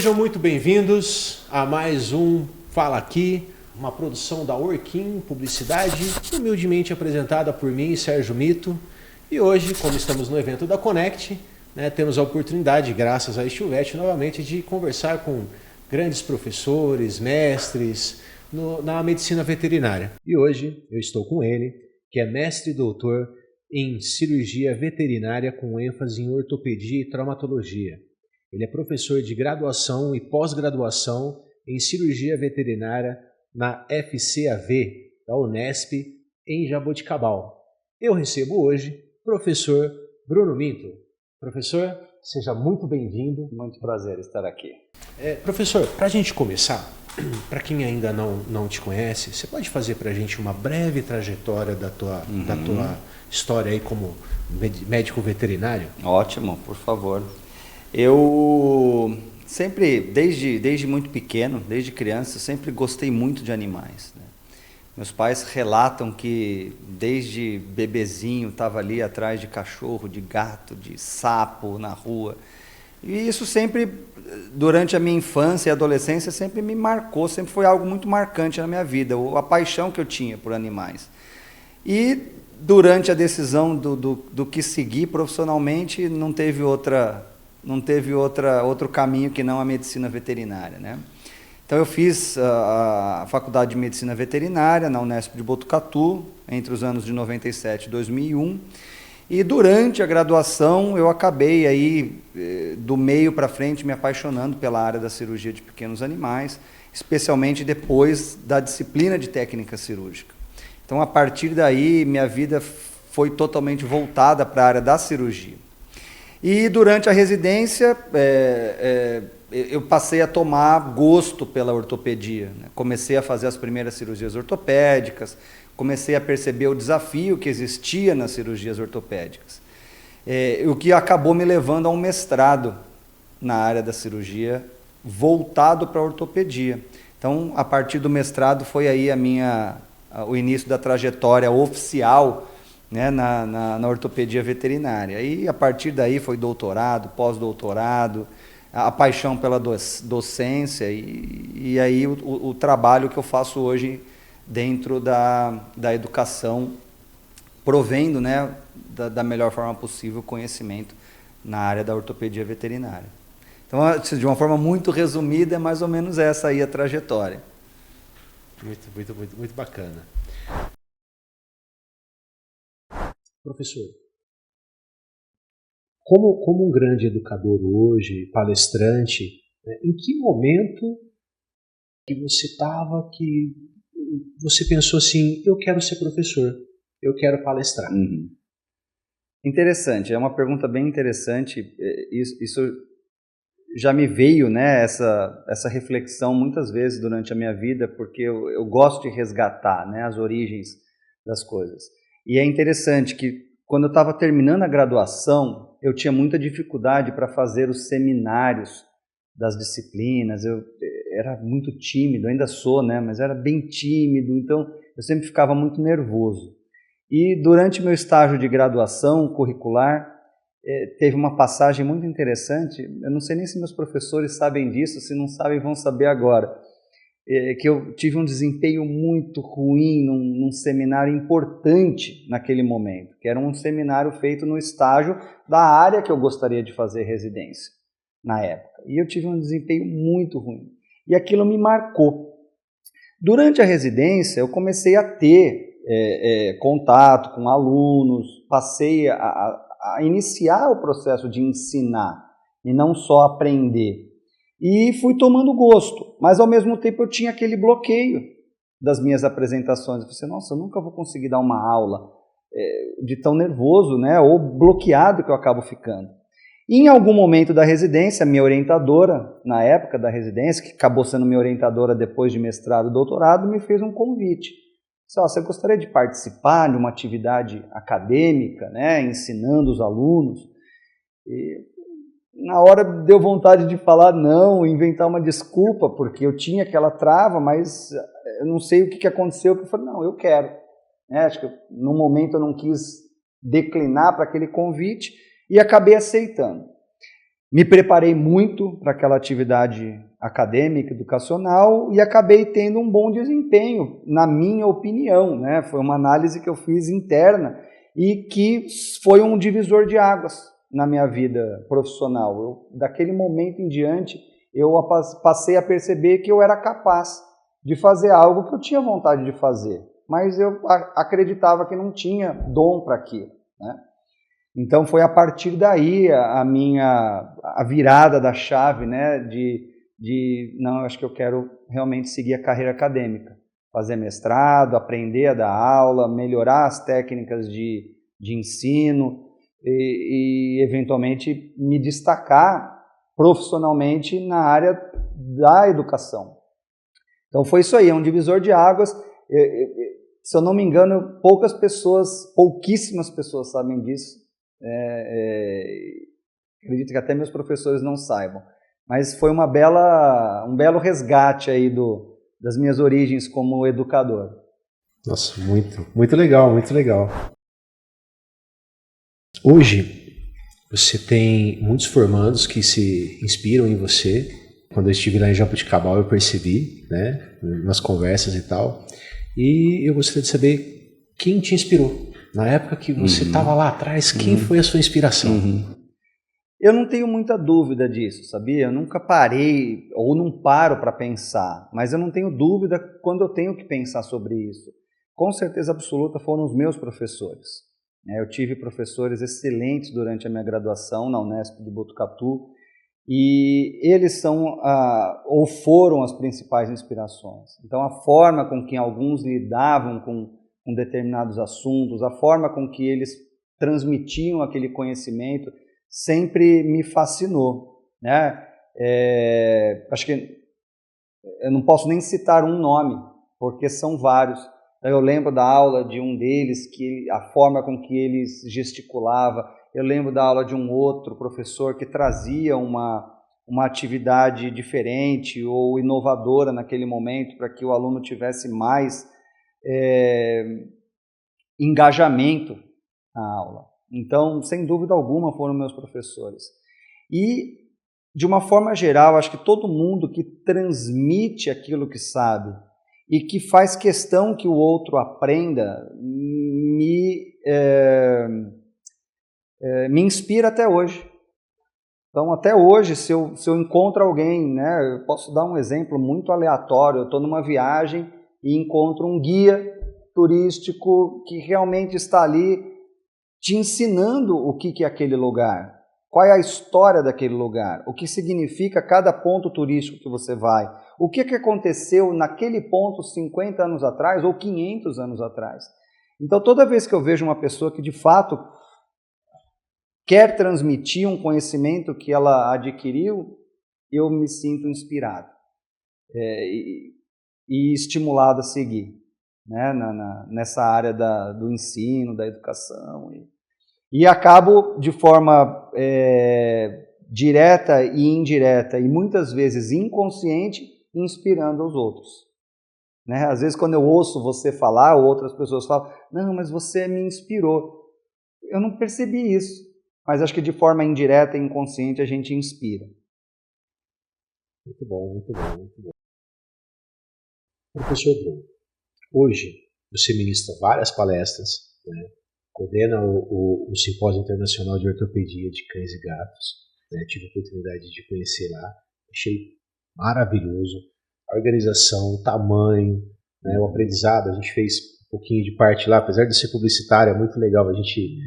Sejam muito bem-vindos a mais um Fala Aqui, uma produção da Orquim Publicidade, humildemente apresentada por mim, Sérgio Mito. E hoje, como estamos no evento da Connect, temos a oportunidade, graças a este UVET, novamente, de conversar com grandes professores, mestres na medicina veterinária. E hoje eu estou com ele, que é mestre e doutor em cirurgia veterinária com ênfase em ortopedia e traumatologia. Ele é professor de graduação e pós-graduação em cirurgia veterinária na FCAV, da Unesp, em Jaboticabal. Eu recebo hoje o professor Bruno Minto. Professor, seja muito bem-vindo. Muito prazer estar aqui. Professor, para a gente começar, para quem ainda não te conhece, você pode fazer para a gente uma breve trajetória da tua história aí como médico veterinário? Ótimo, por favor. Eu sempre, desde muito pequeno, desde criança, sempre gostei muito de animais, né? Meus pais relatam que desde bebezinho estava ali atrás de cachorro, de gato, de sapo na rua. E isso sempre, durante a minha infância e adolescência, sempre me marcou, sempre foi algo muito marcante na minha vida, a paixão que eu tinha por animais. E durante a decisão do que seguir profissionalmente, não teve outro caminho que não a medicina veterinária, né? Então eu fiz a faculdade de medicina veterinária na Unesp de Botucatu, entre os anos de 97 e 2001, e durante a graduação eu acabei aí, do meio para frente, me apaixonando pela área da cirurgia de pequenos animais, especialmente depois da disciplina de técnica cirúrgica. Então, a partir daí, minha vida foi totalmente voltada para a área da cirurgia. E durante a residência, eu passei a tomar gosto pela ortopedia, né? Comecei a fazer as primeiras cirurgias ortopédicas, comecei a perceber o desafio que existia nas cirurgias ortopédicas, o que acabou me levando a um mestrado na área da cirurgia voltado para a ortopedia. Então, a partir do mestrado foi aí o início da trajetória oficial, né, na ortopedia veterinária. E a partir daí foi doutorado, pós-doutorado, a paixão pela docência e aí o trabalho que eu faço hoje dentro da educação, provendo, né, da melhor forma possível o conhecimento na área da ortopedia veterinária. Então, de uma forma muito resumida, é mais ou menos essa aí a trajetória. Muito bacana. Professor, como um grande educador hoje, palestrante, em que momento que você estava que você pensou assim, eu quero ser professor, eu quero palestrar? Interessante, é uma pergunta bem interessante. Isso já me veio, né, essa reflexão muitas vezes durante a minha vida, porque eu gosto de resgatar, né, as origens das coisas. E é interessante que quando eu estava terminando a graduação, eu tinha muita dificuldade para fazer os seminários das disciplinas. Eu era muito tímido, ainda sou, né, mas era bem tímido, então eu sempre ficava muito nervoso. E durante meu estágio de graduação curricular, teve uma passagem muito interessante, eu não sei nem se meus professores sabem disso, se não sabem vão saber agora, que eu tive um desempenho muito ruim num seminário importante naquele momento, que era um seminário feito no estágio da área que eu gostaria de fazer residência na época. E eu tive um desempenho muito ruim. E aquilo me marcou. Durante a residência, eu comecei a ter contato com alunos, passei a iniciar o processo de ensinar e não só aprender. E fui tomando gosto, mas ao mesmo tempo eu tinha aquele bloqueio das minhas apresentações. Eu pensei, nossa, eu nunca vou conseguir dar uma aula de tão nervoso, né? Ou bloqueado que eu acabo ficando. E em algum momento da residência, minha orientadora, na época da residência, que acabou sendo minha orientadora depois de mestrado e doutorado, me fez um convite. Disse, você gostaria de participar de uma atividade acadêmica, né? Ensinando os alunos? E na hora deu vontade de falar não, inventar uma desculpa, porque eu tinha aquela trava, mas eu não sei o que aconteceu, que eu falei, não, eu quero. Acho que no momento eu não quis declinar para aquele convite e acabei aceitando. Me preparei muito para aquela atividade acadêmica, educacional, e acabei tendo um bom desempenho, na minha opinião, né? Foi uma análise que eu fiz interna e que foi um divisor de águas na minha vida profissional. Daquele momento em diante, eu passei a perceber que eu era capaz de fazer algo que eu tinha vontade de fazer, mas eu acreditava que não tinha dom para aquilo, né? Então foi a partir daí a virada da chave, né, não, acho que eu quero realmente seguir a carreira acadêmica, fazer mestrado, aprender a dar aula, melhorar as técnicas de ensino e eventualmente me destacar profissionalmente na área da educação. Então foi isso aí, é um divisor de águas. Se eu não me engano, pouquíssimas pessoas sabem disso. Acredito que até meus professores não saibam. Mas foi um belo resgate aí das minhas origens como educador. Nossa, muito legal, muito legal. Hoje, você tem muitos formandos que se inspiram em você. Quando eu estive lá em Jaboticabal, eu percebi, né, nas conversas e tal. E eu gostaria de saber quem te inspirou. Na época que você estava lá atrás, quem foi a sua inspiração? Eu não tenho muita dúvida disso, sabia? Eu nunca parei, ou não paro para pensar, mas eu não tenho dúvida quando eu tenho que pensar sobre isso. Com certeza absoluta foram os meus professores. Eu tive professores excelentes durante a minha graduação na Unesp de Botucatu, e eles ou foram as principais inspirações. Então a forma com que alguns lidavam com determinados assuntos, a forma com que eles transmitiam aquele conhecimento sempre me fascinou, né? Acho que eu não posso nem citar um nome, porque são vários. Eu lembro da aula de um deles, a forma com que eles gesticulavam. Eu lembro da aula de um outro professor que trazia uma atividade diferente ou inovadora naquele momento para que o aluno tivesse mais engajamento na aula. Então, sem dúvida alguma, foram meus professores. E, de uma forma geral, acho que todo mundo que transmite aquilo que sabe e que faz questão que o outro aprenda, me inspira até hoje. Então, até hoje, se eu encontro alguém, né, eu posso dar um exemplo muito aleatório, eu estou numa viagem e encontro um guia turístico que realmente está ali te ensinando o que é aquele lugar, qual é a história daquele lugar, o que significa cada ponto turístico que você vai, o que aconteceu naquele ponto 50 anos atrás ou 500 anos atrás. Então, toda vez que eu vejo uma pessoa que de fato quer transmitir um conhecimento que ela adquiriu, eu me sinto inspirado e estimulado a seguir, né, nessa área do ensino, da educação. E acabo, de forma direta e indireta, e muitas vezes inconsciente, inspirando os outros. Né? Às vezes, quando eu ouço você falar, ou outras pessoas falam, não, mas você me inspirou. Eu não percebi isso, mas acho que de forma indireta e inconsciente a gente inspira. Muito bom, muito bom, muito bom. Professor Bruno, hoje você ministra várias palestras, né? Coordena o Simpósio Internacional de Ortopedia de Cães e Gatos, né? Tive a oportunidade de conhecer lá, achei maravilhoso, a organização, o tamanho, né? O aprendizado, a gente fez um pouquinho de parte lá, apesar de ser publicitário, é muito legal a gente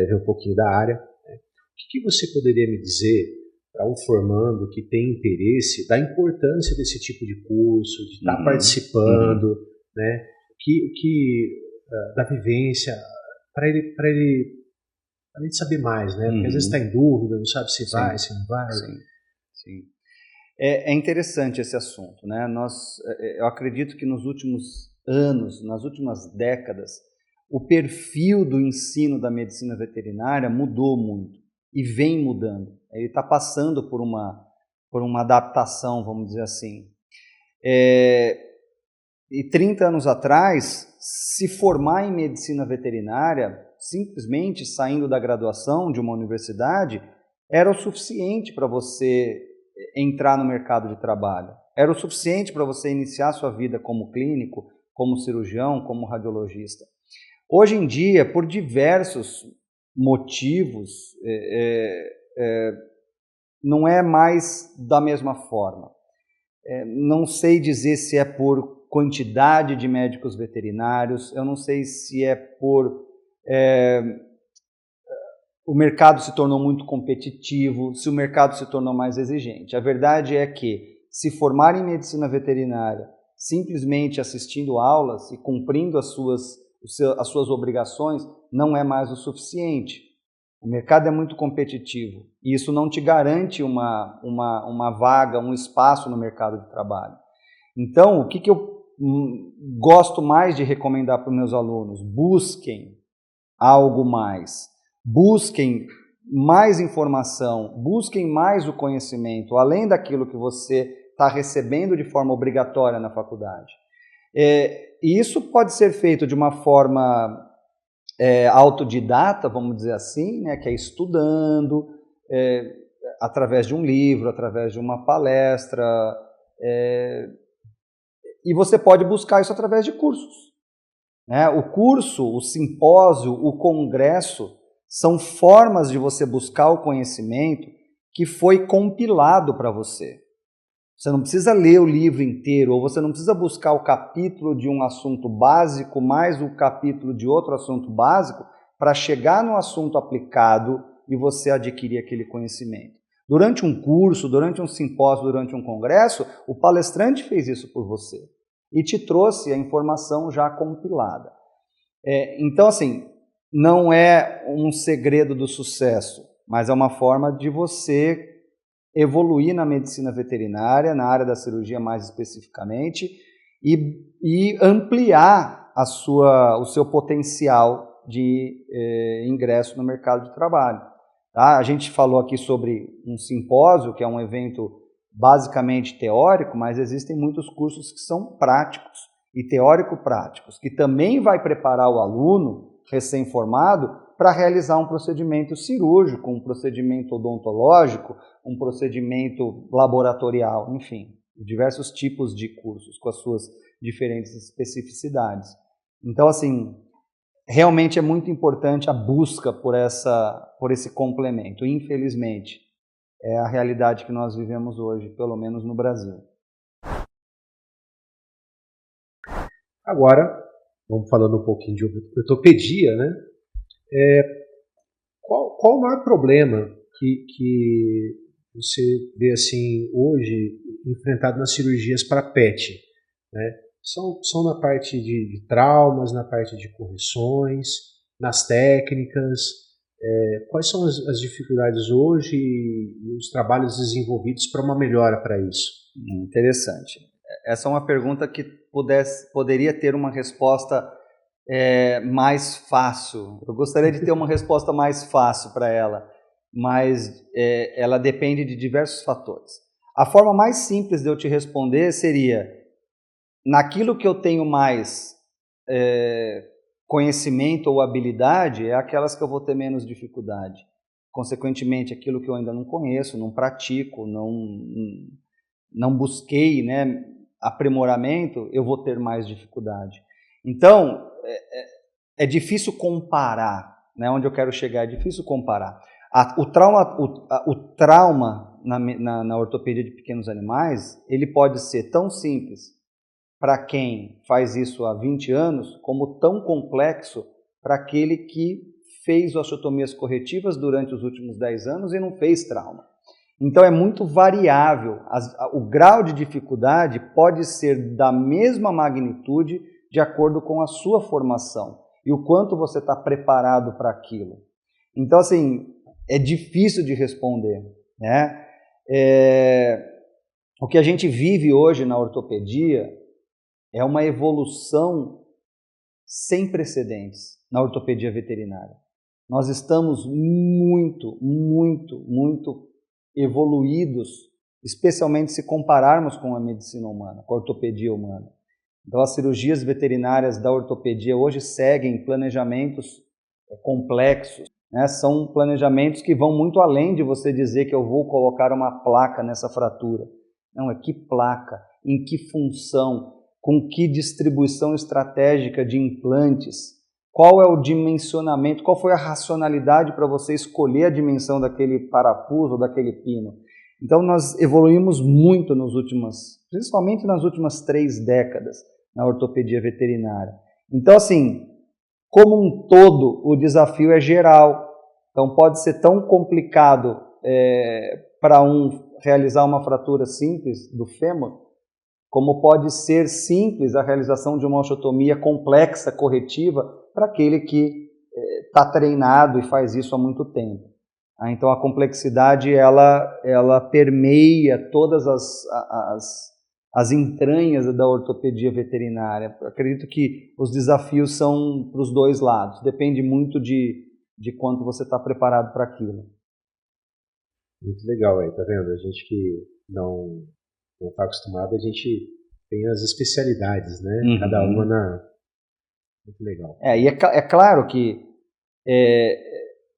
ver um pouquinho da área. Né? O que você poderia me dizer para um formando que tem interesse da importância desse tipo de curso, de estar participando, né? Da vivência, para ele saber mais, né? Porque às vezes está em dúvida, não sabe se vai, se não vai. Sim. É interessante esse assunto, né? Eu acredito que nos últimos anos, nas últimas décadas, o perfil do ensino da medicina veterinária mudou muito e vem mudando. Ele está passando por uma adaptação, vamos dizer assim. E 30 anos atrás, se formar em medicina veterinária, simplesmente saindo da graduação de uma universidade, era o suficiente para você entrar no mercado de trabalho. Era o suficiente para você iniciar sua vida como clínico, como cirurgião, como radiologista. Hoje em dia, por diversos motivos, não é mais da mesma forma. Não sei dizer se é por quantidade de médicos veterinários, eu não sei se é por... o mercado se tornou muito competitivo, se o mercado se tornou mais exigente. A verdade é que se formar em medicina veterinária simplesmente assistindo aulas e cumprindo as suas obrigações não é mais o suficiente. O mercado é muito competitivo e isso não te garante uma vaga, um espaço no mercado de trabalho. Então, o que eu gosto mais de recomendar para os meus alunos? Busquem algo mais. Busquem mais informação, busquem mais o conhecimento, além daquilo que você está recebendo de forma obrigatória na faculdade. E isso pode ser feito de uma forma autodidata, vamos dizer assim, né, que é estudando, através de um livro, através de uma palestra, e você pode buscar isso através de cursos. Né? O curso, o simpósio, o congresso, são formas de você buscar o conhecimento que foi compilado para você. Você não precisa ler o livro inteiro, ou você não precisa buscar o capítulo de um assunto básico, mais o capítulo de outro assunto básico, para chegar no assunto aplicado e você adquirir aquele conhecimento. Durante um curso, durante um simpósio, durante um congresso, o palestrante fez isso por você e te trouxe a informação já compilada. Então, assim, não é um segredo do sucesso, mas é uma forma de você evoluir na medicina veterinária, na área da cirurgia mais especificamente, e ampliar o seu potencial de ingresso no mercado de trabalho. Tá? A gente falou aqui sobre um simpósio, que é um evento basicamente teórico, mas existem muitos cursos que são práticos e teórico-práticos, que também vai preparar o aluno recém-formado para realizar um procedimento cirúrgico, um procedimento odontológico, um procedimento laboratorial, enfim, diversos tipos de cursos com as suas diferentes especificidades. Então, assim, realmente é muito importante a busca por esse complemento. Infelizmente, é a realidade que nós vivemos hoje, pelo menos no Brasil. Agora, vamos falando um pouquinho de ortopedia, né? Qual o maior problema que você vê assim hoje enfrentado nas cirurgias para PET? Né? São na parte de traumas, na parte de correções, nas técnicas. Quais são as dificuldades hoje e os trabalhos desenvolvidos para uma melhora para isso? Interessante. Essa é uma pergunta que poderia ter uma resposta mais fácil. Eu gostaria de ter uma resposta mais fácil para ela, mas ela depende de diversos fatores. A forma mais simples de eu te responder seria, naquilo que eu tenho mais conhecimento ou habilidade, é aquelas que eu vou ter menos dificuldade. Consequentemente, aquilo que eu ainda não conheço, não pratico, não busquei, né, aprimoramento, eu vou ter mais dificuldade. Então, é difícil comparar, né? Onde eu quero chegar é difícil comparar. O trauma na ortopedia de pequenos animais, ele pode ser tão simples para quem faz isso há 20 anos, como tão complexo para aquele que fez osteotomias corretivas durante os últimos 10 anos e não fez trauma. Então é muito variável, o grau de dificuldade pode ser da mesma magnitude de acordo com a sua formação e o quanto você está preparado para aquilo. Então, assim, é difícil de responder, né? O que a gente vive hoje na ortopedia é uma evolução sem precedentes na ortopedia veterinária. Nós estamos muito, muito, muito evoluídos, especialmente se compararmos com a medicina humana, com a ortopedia humana. Então, as cirurgias veterinárias da ortopedia hoje seguem planejamentos complexos, né? São planejamentos que vão muito além de você dizer que eu vou colocar uma placa nessa fratura. Não, é que placa, em que função, com que distribuição estratégica de implantes, qual é o dimensionamento, qual foi a racionalidade para você escolher a dimensão daquele parafuso ou daquele pino. Então nós evoluímos muito principalmente nas últimas 3 décadas na ortopedia veterinária. Então assim, como um todo, o desafio é geral. Então pode ser tão complicado para realizar uma fratura simples do fêmur, como pode ser simples a realização de uma osteotomia complexa, corretiva, para aquele que está treinado e faz isso há muito tempo. Então a complexidade ela permeia todas as entranhas da ortopedia veterinária. Eu acredito que os desafios são para os 2 lados, depende muito de quanto você está preparado para aquilo. Muito legal aí, tá vendo? A gente que não está acostumado, a gente tem as especialidades, né? Uhum. Cada uma Muito legal. E é claro que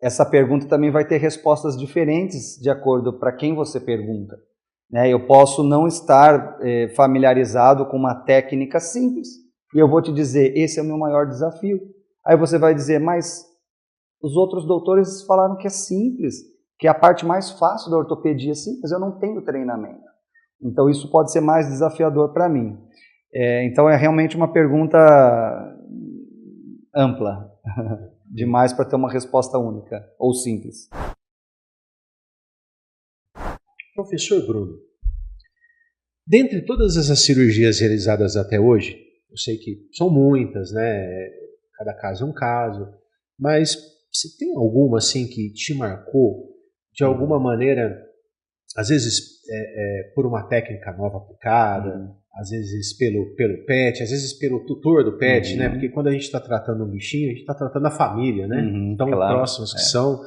essa pergunta também vai ter respostas diferentes de acordo para quem você pergunta. Né? Eu posso não estar familiarizado com uma técnica simples e eu vou te dizer, esse é o meu maior desafio. Aí você vai dizer, mas os outros doutores falaram que é simples, que é a parte mais fácil da ortopedia, simples, eu não tenho treinamento. Então isso pode ser mais desafiador para mim. Então é realmente uma pergunta ampla, demais para ter uma resposta única ou simples. Professor Bruno, dentre todas essas cirurgias realizadas até hoje, eu sei que são muitas, né? Cada caso é um caso, mas você tem alguma assim que te marcou de alguma maneira, às vezes por uma técnica nova aplicada, às vezes pelo pet, às vezes pelo tutor do pet, né? Porque quando a gente está tratando um bichinho, a gente está tratando a família, né? Tão próximos que são.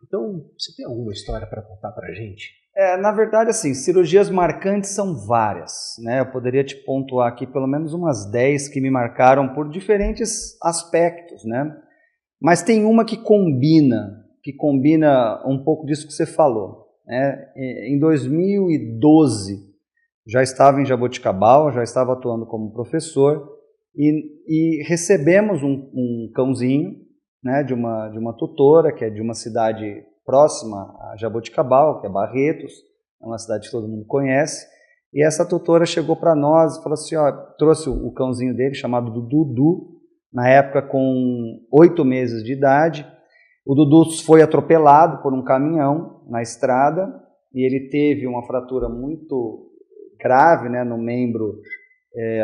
Então, você tem alguma história para contar para a gente? Na verdade, assim, cirurgias marcantes são várias, né? Eu poderia te pontuar aqui pelo menos umas 10 que me marcaram por diferentes aspectos, né? Mas tem uma que combina um pouco disso que você falou, né? Em 2012, já estava em Jaboticabal, já estava atuando como professor e recebemos um cãozinho, né, de uma tutora, que é de uma cidade próxima a Jaboticabal, que é Barretos, é uma cidade que todo mundo conhece, e essa tutora chegou para nós e falou assim, trouxe o cãozinho dele, chamado Dudu, na época com 8 meses de idade. O Dudu foi atropelado por um caminhão na estrada, e ele teve uma fratura muito grave, né, no membro,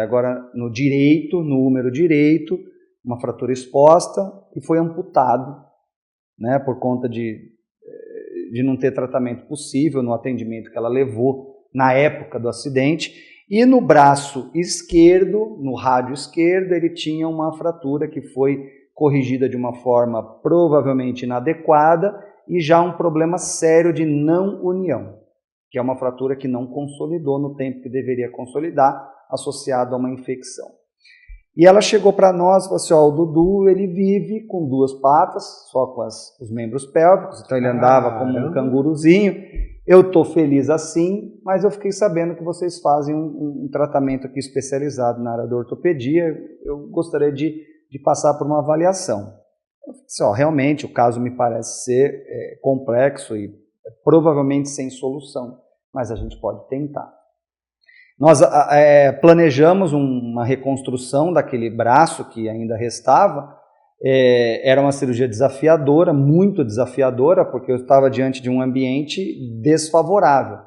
agora no direito, no húmero direito, uma fratura exposta, e foi amputado, né, por conta de não ter tratamento possível no atendimento que ela levou na época do acidente. E no braço esquerdo, no rádio esquerdo, ele tinha uma fratura que foi corrigida de uma forma provavelmente inadequada e já um problema sério de não união, que é uma fratura que não consolidou no tempo que deveria consolidar, associado a uma infecção. E ela chegou para nós e falou assim, o Dudu, ele vive com 2 patas, só com os membros pélvicos, então ele andava como um canguruzinho. Eu estou feliz assim, mas eu fiquei sabendo que vocês fazem um tratamento aqui especializado na área da ortopedia, eu gostaria de passar por uma avaliação. Eu falei assim, realmente o caso me parece ser complexo e provavelmente sem solução, mas a gente pode tentar. Nós planejamos uma reconstrução daquele braço que ainda restava. Era uma cirurgia desafiadora, muito desafiadora, porque eu estava diante de um ambiente desfavorável,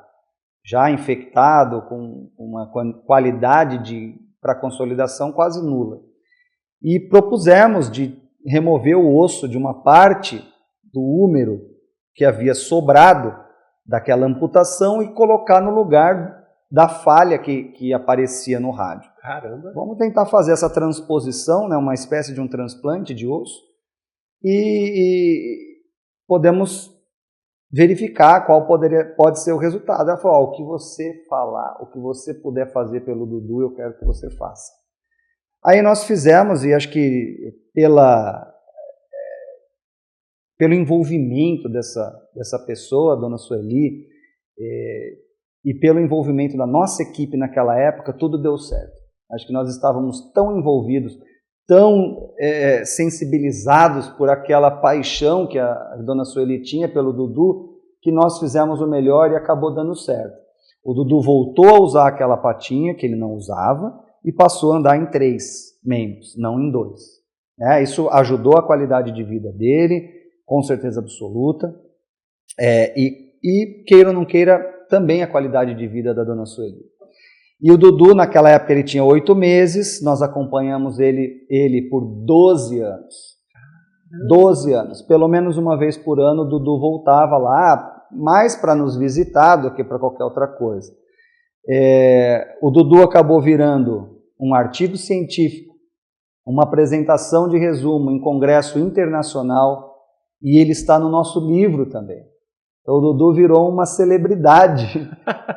já infectado, com uma qualidade para consolidação quase nula. E propusemos de remover o osso de uma parte do húmero que havia sobrado daquela amputação e colocar no lugar da falha que aparecia no rádio. Caramba! Vamos tentar fazer essa transposição, né, uma espécie de um transplante de osso, e podemos verificar qual pode ser o resultado. Ela falou, o que você falar, o que você puder fazer pelo Dudu, eu quero que você faça. Aí nós fizemos, e acho que pelo envolvimento dessa pessoa, a dona Sueli, e pelo envolvimento da nossa equipe naquela época, tudo deu certo. Acho que nós estávamos tão envolvidos, tão sensibilizados por aquela paixão que a dona Sueli tinha pelo Dudu, que nós fizemos o melhor e acabou dando certo. O Dudu voltou a usar aquela patinha que ele não usava e passou a andar em 3 membros, não em 2. Isso ajudou a qualidade de vida dele, com certeza absoluta, e queira ou não queira, também a qualidade de vida da dona Sueli. E o Dudu, naquela época, ele tinha 8 meses, nós acompanhamos ele por 12 anos. 12 anos. Pelo menos uma vez por ano, o Dudu voltava lá, mais para nos visitar do que para qualquer outra coisa. O Dudu acabou virando um artigo científico, uma apresentação de resumo em congresso internacional, e ele está no nosso livro também. Então, o Dudu virou uma celebridade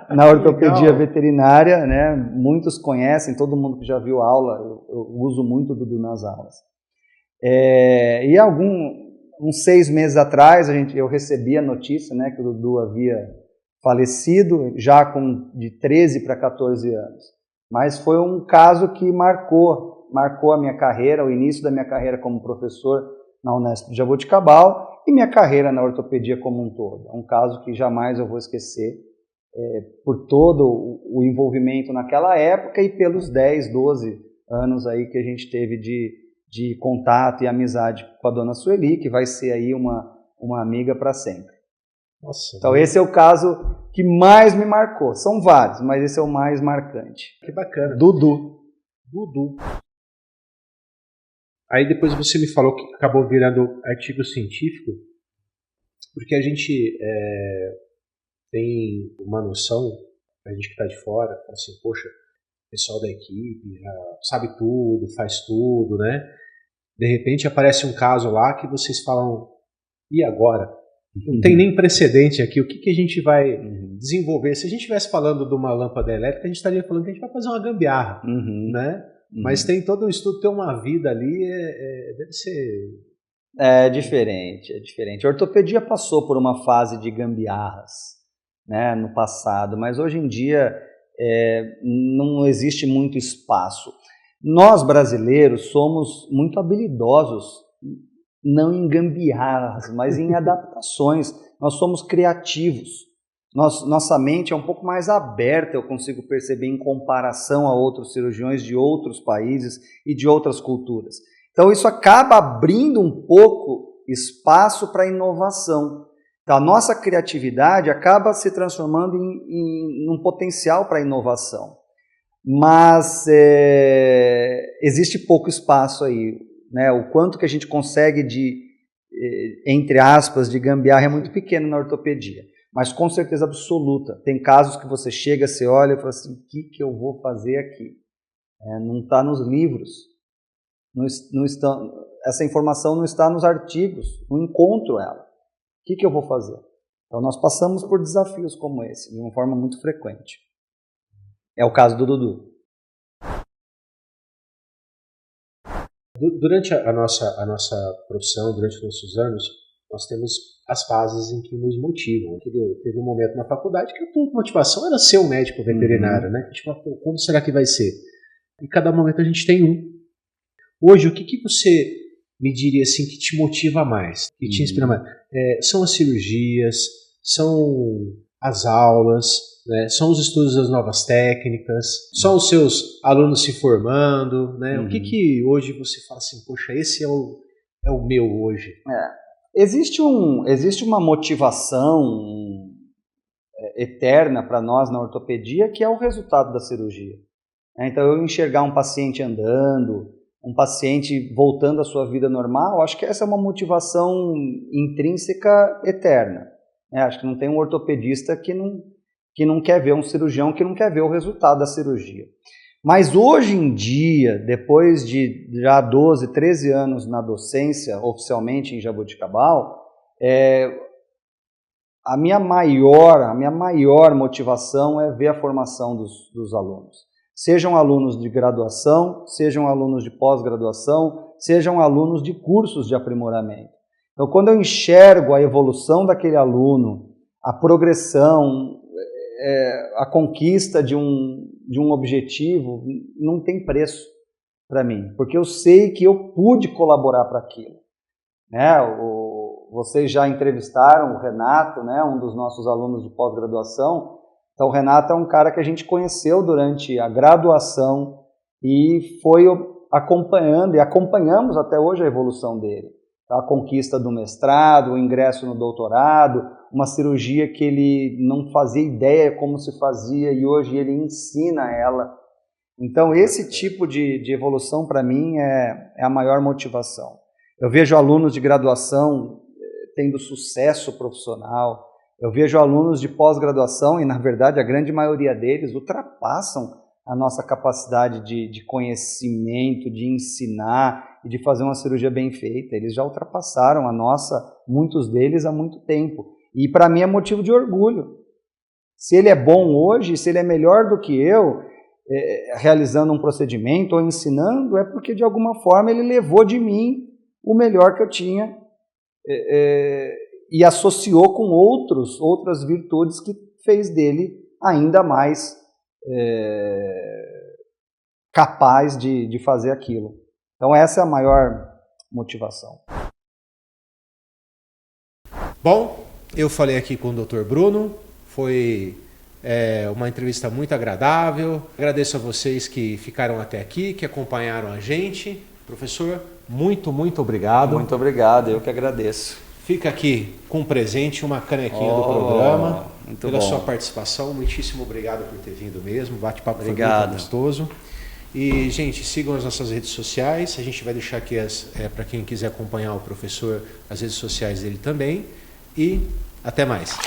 na ortopedia veterinária, né? Muitos conhecem, todo mundo que já viu aula, eu uso muito o Dudu nas aulas. E uns 6 meses atrás, eu recebi a notícia, né, que o Dudu havia falecido, já de 13 para 14 anos. Mas foi um caso que marcou a minha carreira, o início da minha carreira como professor na Unesp de Jaboticabal, e minha carreira na ortopedia como um todo. É um caso que jamais eu vou esquecer, por todo o envolvimento naquela época e pelos 10, 12 anos aí que a gente teve de contato e amizade com a dona Sueli, que vai ser aí uma amiga para sempre. Nossa, então esse é o caso que mais me marcou. São vários, mas esse é o mais marcante. Que bacana. Dudu. Aí depois você me falou que acabou virando artigo científico, porque a gente tem uma noção, a gente que está de fora, assim, poxa, o pessoal da equipe já sabe tudo, faz tudo, né? De repente aparece um caso lá que vocês falam, e agora? Não tem nem precedente aqui, o que a gente vai desenvolver? Se a gente estivesse falando de uma lâmpada elétrica, a gente estaria falando que a gente vai fazer uma gambiarra, né? Mas tem todo um estudo, tem uma vida ali, deve ser... É diferente. A ortopedia passou por uma fase de gambiarras, né, no passado, mas hoje em dia não existe muito espaço. Nós, brasileiros, somos muito habilidosos, não em gambiarras, mas em adaptações. Nós somos criativos. Nossa mente é um pouco mais aberta, eu consigo perceber, em comparação a outros cirurgiões de outros países e de outras culturas. Então isso acaba abrindo um pouco espaço para inovação. Então, a nossa criatividade acaba se transformando em um potencial para inovação. Mas existe pouco espaço aí, né? O quanto que a gente consegue entre aspas, de gambiarra é muito pequeno na ortopedia. Mas com certeza absoluta. Tem casos que você chega, você olha e fala assim, o que eu vou fazer aqui? Não está nos livros, essa informação não está nos artigos, não encontro ela. O que eu vou fazer? Então nós passamos por desafios como esse, de uma forma muito frequente. É o caso do Dudu. Durante a nossa profissão, durante os nossos anos, nós temos as fases em que nos motivam. Teve um momento na faculdade que a tua motivação era ser um médico veterinário, né? A gente fala, como será que vai ser? E cada momento a gente tem um. Hoje, o que você me diria assim que te motiva mais, que te inspira mais? São as cirurgias, são as aulas, né? São os estudos das novas técnicas, são os seus alunos se formando, né? O que hoje você fala assim, poxa, esse é o meu hoje? Existe uma motivação eterna para nós na ortopedia, que é o resultado da cirurgia. Então, eu enxergar um paciente andando, um paciente voltando à sua vida normal, acho que essa é uma motivação intrínseca eterna. Acho que não tem um ortopedista que não quer ver, um cirurgião que não quer ver o resultado da cirurgia. Mas hoje em dia, depois de já 12, 13 anos na docência, oficialmente em Jaboticabal, a minha maior motivação é ver a formação dos alunos. Sejam alunos de graduação, sejam alunos de pós-graduação, sejam alunos de cursos de aprimoramento. Então, quando eu enxergo a evolução daquele aluno, a progressão, a conquista de um objetivo, não tem preço para mim, porque eu sei que eu pude colaborar para aquilo. Né? Vocês já entrevistaram o Renato, né? Um dos nossos alunos de pós-graduação. Então, o Renato é um cara que a gente conheceu durante a graduação e foi acompanhando, e acompanhamos até hoje a evolução dele. A conquista do mestrado, o ingresso no doutorado, uma cirurgia que ele não fazia ideia como se fazia e hoje ele ensina ela. Então, esse tipo de evolução, para mim, é a maior motivação. Eu vejo alunos de graduação tendo sucesso profissional, eu vejo alunos de pós-graduação, e, na verdade, a grande maioria deles ultrapassam a nossa capacidade de conhecimento, de ensinar e de fazer uma cirurgia bem feita. Eles já ultrapassaram a nossa, muitos deles, há muito tempo. E, para mim, é motivo de orgulho. Se ele é bom hoje, se ele é melhor do que eu, realizando um procedimento ou ensinando, é porque, de alguma forma, ele levou de mim o melhor que eu tinha e associou com outras virtudes que fez dele ainda mais capaz de fazer aquilo. Então, essa é a maior motivação. Bom, eu falei aqui com o Dr. Bruno, foi uma entrevista muito agradável. Agradeço a vocês que ficaram até aqui, que acompanharam a gente. Professor, muito obrigado. Muito obrigado, eu que agradeço. Fica aqui com um presente, uma canequinha do programa, pela bom. sua participação. Muitíssimo obrigado por ter vindo mesmo. O bate-papo foi muito gostoso. E, gente, sigam as nossas redes sociais. A gente vai deixar aqui, para quem quiser acompanhar o professor, as redes sociais dele também. E até mais.